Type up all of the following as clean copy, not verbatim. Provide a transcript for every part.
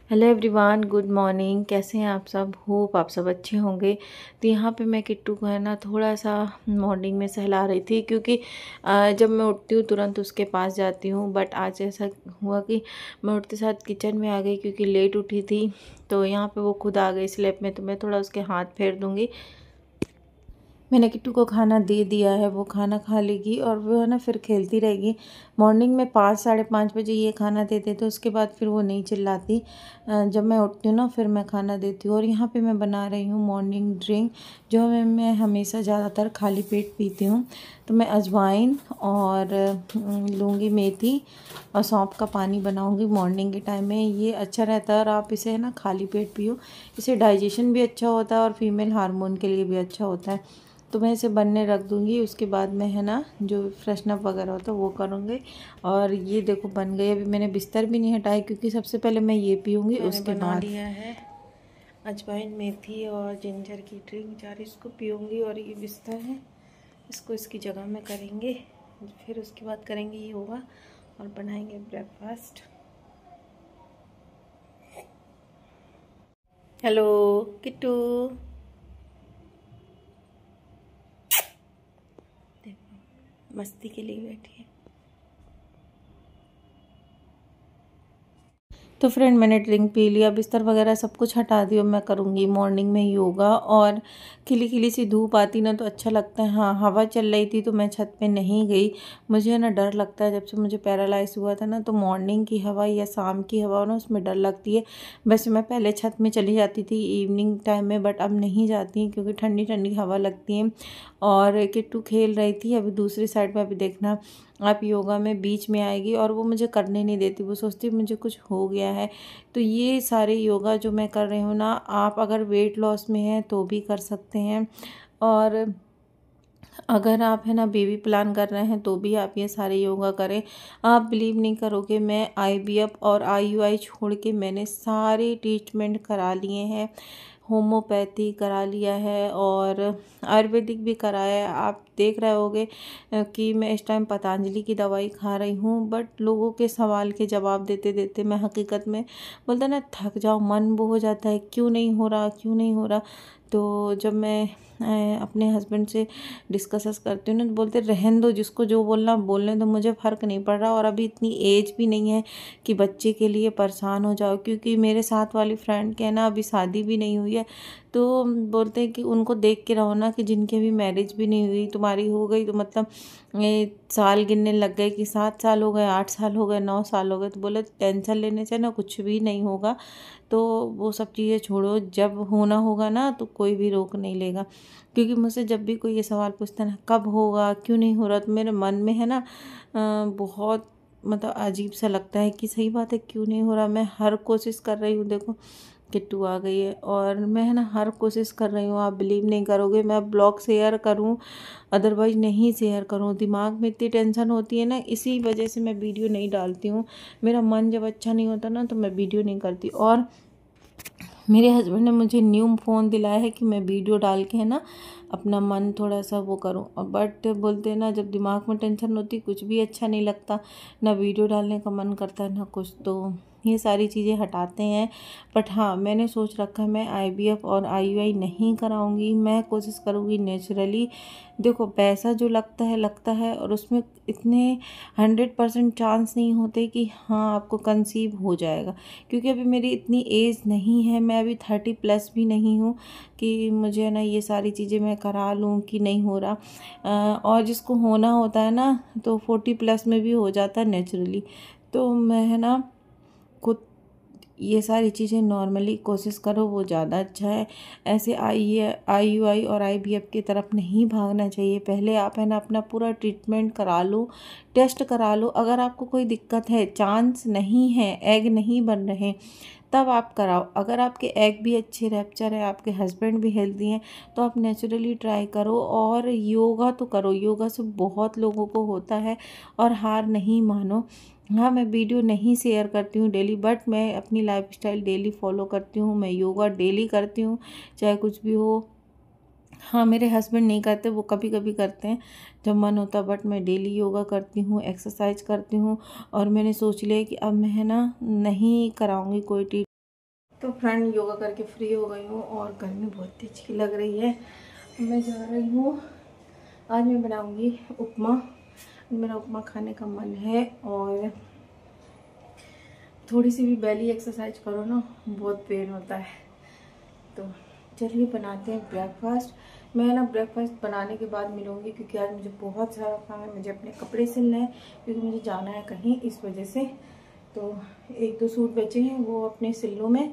Hello everyone, good morning. कैसे हैं आप सब? होप आप सब अच्छे होंगे। तो यहाँ पे मैं किट्टू को है ना थोड़ा सा मॉर्निंग में सहला रही थी, क्योंकि जब मैं उठती हूँ तुरंत उसके पास जाती हूँ। बट आज ऐसा हुआ कि मैं उठते साथ किचन में आ गई, क्योंकि लेट उठी थी। तो यहाँ पे वो खुद आ गई स्लैब में, तो मैं थोड़ा उसके हाथ फेर दूँगी। मैंने किट्टू को खाना दे दिया है, वो खाना खा लेगी और वो है ना फिर खेलती रहेगी। मॉर्निंग में 5 साढ़े 5 बजे ये खाना देते, तो उसके बाद फिर वो नहीं चिल्लाती। जब मैं उठती हूँ ना फिर मैं खाना देती हूँ। और यहाँ पे मैं बना रही हूँ मॉर्निंग ड्रिंक, जो मैं हमेशा ज़्यादातर खाली पेट पीती हूँ। तो मैं अजवाइन और लूँगी मेथी और सौंफ का पानी बनाऊँगी मॉर्निंग के टाइम में। ये अच्छा रहता है और आप इसे है ना खाली पेट पियो। इससे डाइजेशन भी अच्छा होता है और फीमेल हार्मोन के लिए भी अच्छा होता है। तो मैं इसे बनने रख दूँगी। उसके बाद मैं है ना जो फ्रेशन अप वगैरह होता है वो करूँगी। और ये देखो बन गई। अभी मैंने बिस्तर भी नहीं हटाई, क्योंकि सबसे पहले मैं ये पीऊँगी, उसके बाद लिया है अजवाइन मेथी और जिंजर की ड्रिंक। जार इसको पीऊँगी और ये बिस्तर है, इसको इसकी जगह में करेंगे। फिर उसके बाद करेंगे योगा और बनाएंगे ब्रेकफास्ट। हेलो किट्टू, मस्ती के लिए बैठी है। तो फ्रेंड मैंने ड्रिंक पी लिया, बिस्तर वगैरह सब कुछ हटा दिया। मैं करूँगी मॉर्निंग में योगा। और खिली खिली सी धूप आती ना तो अच्छा लगता है। हाँ, हवा चल रही थी तो मैं छत पे नहीं गई। मुझे ना डर लगता है, जब से मुझे पैरालाइज हुआ था ना, तो मॉर्निंग की हवा या शाम की हवा ना उसमें डर लगती है। वैसे मैं पहले छत में चली जाती थी इवनिंग टाइम में, बट अब नहीं जाती, क्योंकि ठंडी ठंडी हवा लगती है। और किट्टू खेल रही थी अभी दूसरी साइड में। अभी देखना आप योगा में बीच में आएगी और वो मुझे करने नहीं देती। वो सोचती मुझे कुछ हो गया है। तो ये सारे योगा जो मैं कर रही हूँ ना, आप अगर वेट लॉस में हैं तो भी कर सकते हैं। और अगर आप है ना बेबी प्लान कर रहे हैं तो भी आप ये सारे योगा करें। आप बिलीव नहीं करोगे, मैं IVF और IUI छोड़ के मैंने सारे ट्रीटमेंट करा लिए हैं। होम्योपैथी करा लिया है और आयुर्वेदिक भी कराया है। आप देख रहे होगे कि मैं इस टाइम पतंजलि की दवाई खा रही हूँ। बट लोगों के सवाल के जवाब देते देते मैं हकीकत में बोलते ना थक जाओ, मन वो हो जाता है, क्यों नहीं हो रहा, क्यों नहीं हो रहा। तो जब मैं अपने हस्बैंड से डिस्कस करती हूँ ना, तो बोलते रहन दो, जिसको जो बोलना बोलने दो, मुझे फ़र्क नहीं पड़ रहा। और अभी इतनी एज भी नहीं है कि बच्चे के लिए परेशान हो जाओ, क्योंकि मेरे साथ वाली फ्रेंड के है ना अभी शादी भी नहीं हुई है। तो बोलते हैं कि उनको देख के रहो ना, कि जिनकी भी मैरिज भी नहीं हुई, तुम्हारी हो गई तो मतलब ये साल गिनने लग गए कि 7 साल हो गए, 8 साल हो गए, 9 साल हो गए। तो बोले टेंशन लेने से ना कुछ भी नहीं होगा। तो वो सब चीज़ें छोड़ो, जब होना होगा ना तो कोई भी रोक नहीं लेगा। क्योंकि मुझसे जब भी कोई ये सवाल पूछता है ना कब होगा, क्यों नहीं हो रहा, तो मेरे मन में है ना बहुत मतलब अजीब सा लगता है कि सही बात है, क्यों नहीं हो रहा। मैं हर कोशिश कर रही हूँ। देखो किट्टू आ गई है और मैं है ना हर कोशिश कर रही हूँ। आप बिलीव नहीं करोगे, मैं ब्लॉग शेयर करूँ अदरवाइज नहीं शेयर करूँ। दिमाग में इतनी टेंशन होती है ना, इसी वजह से मैं वीडियो नहीं डालती हूँ। मेरा मन जब अच्छा नहीं होता ना तो मैं वीडियो नहीं करती। और मेरे हस्बैंड ने मुझे न्यू फ़ोन दिलाया है कि मैं वीडियो डाल के है ना अपना मन थोड़ा सा वो करूं। बट बोलते हैं ना जब दिमाग में टेंशन होती कुछ भी अच्छा नहीं लगता, ना वीडियो डालने का मन करता है ना कुछ। तो ये सारी चीज़ें हटाते हैं। बट हाँ, मैंने सोच रखा है मैं IVF और IUI नहीं कराऊंगी। मैं कोशिश करूंगी नेचुरली। देखो पैसा जो लगता है और उसमें इतने 100% चांस नहीं होते कि हाँ आपको कंसीव हो जाएगा। क्योंकि अभी मेरी इतनी एज नहीं है, मैं अभी 30+ भी नहीं हूँ कि मुझे ना ये सारी चीज़ें मैं करा लूँ कि नहीं हो रहा। और जिसको होना होता है ना तो 40+ में भी हो जाता है नेचुरली। तो मैं है ना खुद ये सारी चीज़ें नॉर्मली कोशिश करो, वो ज़्यादा अच्छा है। ऐसे IUI और IVF की तरफ नहीं भागना चाहिए। पहले आप है ना अपना पूरा ट्रीटमेंट करा लो, टेस्ट करा लो। अगर आपको कोई दिक्कत है, चांस नहीं है, एग नहीं बन रहे, तब आप कराओ। अगर आपके एग भी अच्छे रैप्चर है, आपके हस्बैंड भी हेल्दी हैं, तो आप नेचुरली ट्राई करो। और योगा तो करो, योगा से बहुत लोगों को होता है। और हार नहीं मानो। हाँ, मैं वीडियो नहीं शेयर करती हूँ डेली, बट मैं अपनी लाइफस्टाइल डेली फॉलो करती हूँ। मैं योगा डेली करती हूँ, चाहे कुछ भी हो। हाँ, मेरे हस्बैंड नहीं करते, वो कभी कभी करते हैं जब मन होता। बट मैं डेली योगा करती हूँ, एक्सरसाइज करती हूँ। और मैंने सोच लिया कि अब मैं है ना नहीं कराऊंगी कोई तो फ्रेंड योगा करके फ्री हो गई हूँ और गर्मी बहुत तेज की लग रही है। मैं जा रही हूँ, आज मैं बनाऊँगी उपमा। मेरा उपमा खाने का मन है और थोड़ी सी भी बेली एक्सरसाइज करो ना बहुत पेन होता है। तो चलिए बनाते हैं ब्रेकफास्ट। मैं ना ब्रेकफास्ट बनाने के बाद मिलूँगी क्योंकि आज मुझे बहुत सारा काम है। मुझे अपने कपड़े सिलने हैं क्योंकि मुझे जाना है कहीं, इस वजह से। तो 1-2 सूट बचे हैं वो अपने सिल लूँ मैं,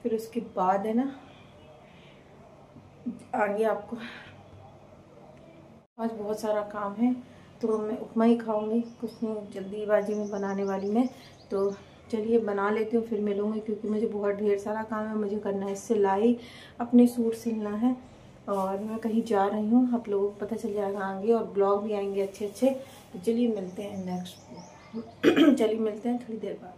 फिर उसके बाद है ना आगे आपको। आज बहुत सारा काम है तो मैं उपमा ही खाऊंगी, कुछ नहीं जल्दीबाजी में बनाने वाली मैं। तो चलिए बना लेती हूँ, फिर मिलूँगी क्योंकि मुझे बहुत ढेर सारा काम है। मुझे करना है सिलाई, अपने सूट सिलना है और मैं कहीं जा रही हूँ, आप लोगों को पता चल जाएगा आगे और ब्लॉग भी आएंगे अच्छे अच्छे। तो चलिए मिलते हैं नेक्स्ट चलिए मिलते हैं थोड़ी देर बाद।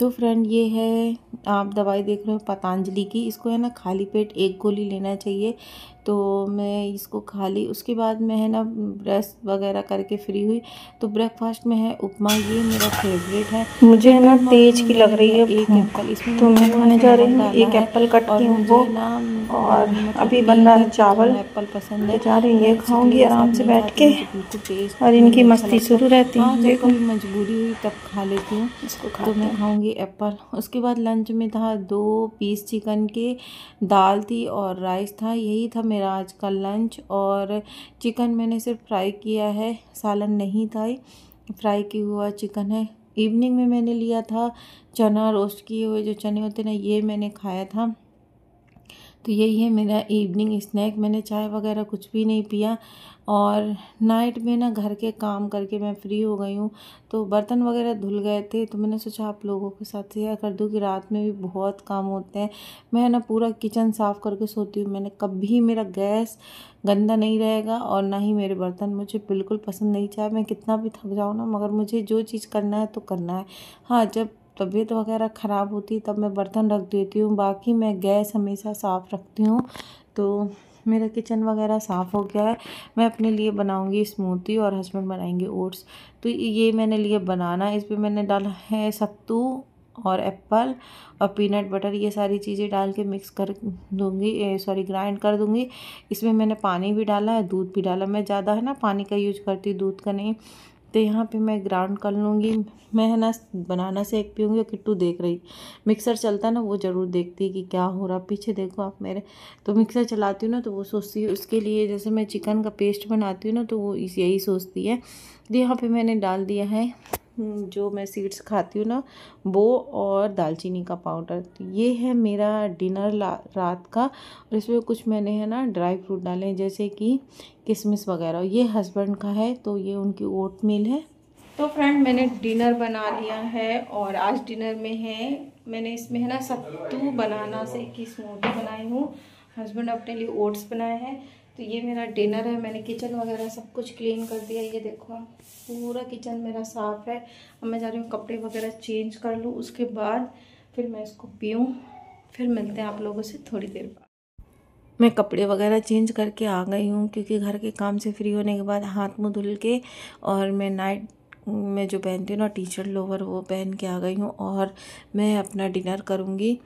तो फ्रेंड ये है, आप दवाई देख रहे हो पतंजलि की। इसको है ना खाली पेट 1 गोली लेना चाहिए। तो मैं इसको खाली, उसके बाद मैं है ना ब्रश वगैरह करके फ्री हुई। तो ब्रेकफास्ट में है उपमा, ये मेरा फेवरेट है। मुझे ना तेज की लग रही है एक एप्पल, इसमें तो मैं खाने जा रही हूँ। एक एप्पल कट की हूँ वो, और अभी बन रहा है चावल। एप्पल पसंद है, जा रही है खाऊंगी आराम से बैठ के, और इनकी मस्ती शुरू रहती है। जब कभी मजबूरी हुई तब खा लेती हूँ इसको, तो मैं खाऊंगी एप्पल। उसके बाद लंच में था 2 पीस चिकन के, दाल थी और राइस था। यही था मेरा आज का लंच। और चिकन मैंने सिर्फ फ्राई किया है, सालन नहीं था, फ्राई किया हुआ चिकन है। इवनिंग में मैंने लिया था चना, रोस्ट किए हुए जो चने होते ना, ये मैंने खाया था। तो यही है मेरा इवनिंग स्नैक। मैंने चाय वगैरह कुछ भी नहीं पिया। और नाइट में ना घर के काम करके मैं फ्री हो गई हूँ, तो बर्तन वगैरह धुल गए थे। तो मैंने सोचा आप लोगों के साथ शेयर कर दूँ कि रात में भी बहुत काम होते हैं। मैं ना पूरा किचन साफ़ करके सोती हूँ। मैंने कभी, मेरा गैस गंदा नहीं रहेगा और ना ही मेरे बर्तन, मुझे बिल्कुल पसंद नहीं। चाहे मैं कितना भी थक जाऊँ ना, मगर मुझे जो चीज़ करना है तो करना है। हाँ, जब तबीयत वगैरह ख़राब होती है तब मैं बर्तन रख देती हूँ, बाकी मैं गैस हमेशा साफ़ रखती हूँ। तो मेरा किचन वगैरह साफ़ हो गया है। मैं अपने लिए बनाऊँगी स्मूदी और हस्बैंड बनाएंगे ओट्स। तो ये मैंने लिए बनाना, इस पर मैंने डाला है सत्तू और एप्पल और पीनट बटर, ये सारी चीज़ें डाल के मिक्स कर दूँगी, सॉरी ग्राइंड कर दूँगी। इसमें मैंने पानी भी डाला है, दूध भी डाला। मैं ज़्यादा है ना पानी का यूज करती हूँ, दूध का नहीं। तो यहाँ पे मैं ग्राउंड कर लूँगी। मैं है ना बनाना शेक पीऊँगी। और किट्टू देख रही, मिक्सर चलता है ना, वो ज़रूर देखती है कि क्या हो रहा, पीछे देखो आप मेरे। तो मिक्सर चलाती हूँ ना तो वो सोचती है उसके लिए, जैसे मैं चिकन का पेस्ट बनाती हूँ ना तो वो यही सोचती है। तो यहाँ पे मैंने डाल दिया है जो मैं सीड्स खाती हूँ ना वो, और दालचीनी का पाउडर। तो ये है मेरा डिनर रात का। और इसमें कुछ मैंने है ना ड्राई फ्रूट डाले हैं, जैसे कि किशमिश वगैरह। ये हस्बैंड का है, तो ये उनकी ओट मील है। तो फ्रेंड मैंने डिनर बना लिया है और आज डिनर में है, मैंने इसमें है ना सत्तू बनाना से की स्मूदी बनाई हूँ। हस्बैंड अपने लिए ओट्स बनाए हैं। तो ये मेरा डिनर है। मैंने किचन वगैरह सब कुछ क्लीन कर दिया। ये देखो पूरा किचन मेरा साफ़ है। अब मैं जा रही हूँ कपड़े वगैरह चेंज कर लूँ, उसके बाद फिर मैं इसको पीऊँ। फिर मिलते हैं आप लोगों से थोड़ी देर बाद। मैं कपड़े वगैरह चेंज करके आ गई हूँ क्योंकि घर के काम से फ्री होने के बाद हाथ मुँह धुल के, और मैं नाइट में जो पहनती हूँ ना टी शर्ट लोवर, वो पहन के आ गई हूँ। और मैं अपना डिनर करूँगी।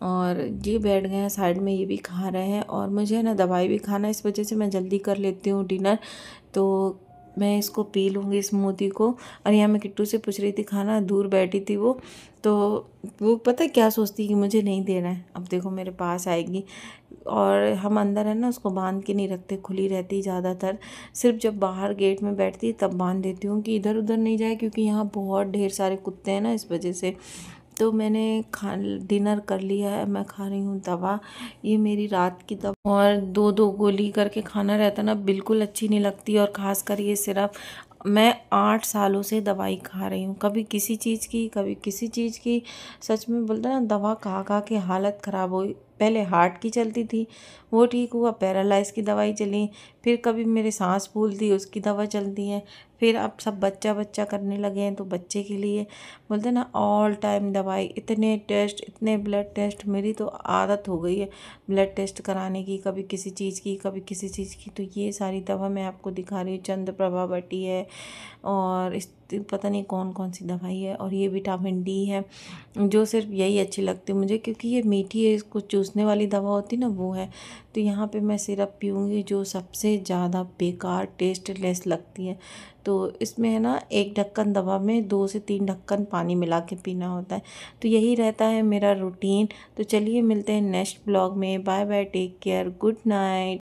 और ये बैठ गए हैं साइड में, ये भी खा रहे हैं। और मुझे ना दवाई भी खाना है, इस वजह से मैं जल्दी कर लेती हूँ डिनर। तो मैं इसको पी लूँगी स्मूदी को। और यहाँ मैं किट्टू से पूछ रही थी खाना, दूर बैठी थी वो। तो वो पता है क्या सोचती कि मुझे नहीं देना है। अब देखो मेरे पास आएगी। और हम अंदर है ना उसको बांध के नहीं रखते, खुली रहती ज़्यादातर। सिर्फ जब बाहर गेट में बैठती तब बांध देती हूँ कि इधर उधर नहीं जाए, क्योंकि यहाँ बहुत ढेर सारे कुत्ते हैं ना, इस वजह से। तो मैंने डिनर कर लिया है। मैं खा रही हूँ दवा, ये मेरी रात की दवा। और 2-2 गोली करके खाना रहता ना, बिल्कुल अच्छी नहीं लगती। और ख़ासकर ये सिरप, मैं 8 सालों से दवाई खा रही हूँ, कभी किसी चीज़ की कभी किसी चीज़ की। सच में बोलते ना, दवा खा खा के हालत ख़राब हुई। पहले हार्ट की चलती थी, वो ठीक हुआ, पैरालाइज की दवाई चली। फिर कभी मेरे सांस फूलती, उसकी दवा चलती है। फिर अब सब बच्चा बच्चा करने लगे हैं, तो बच्चे के लिए बोलते ना ऑल टाइम दवाई। इतने टेस्ट, इतने ब्लड टेस्ट, मेरी तो आदत हो गई है ब्लड टेस्ट कराने की, कभी किसी चीज़ की कभी किसी चीज़ की। तो ये सारी दवा मैं आपको दिखा रही हूँ। चंद्रप्रभा बटी है, और इस पता नहीं कौन कौन सी दवाई है। और ये विटामिन डी है, जो सिर्फ यही अच्छी लगती है मुझे, क्योंकि ये मीठी है, इसको चूसने वाली दवा होती ना वो है। तो यहाँ पे मैं सिरप पीऊँगी जो सबसे ज़्यादा बेकार टेस्टलेस लगती है। तो इसमें है ना, एक ढक्कन दवा में 2 से 3 ढक्कन पानी मिला के पीना होता है। तो यही रहता है मेरा रूटीन। तो चलिए मिलते हैं नेक्स्ट ब्लॉग में। Bye bye, take care, good night.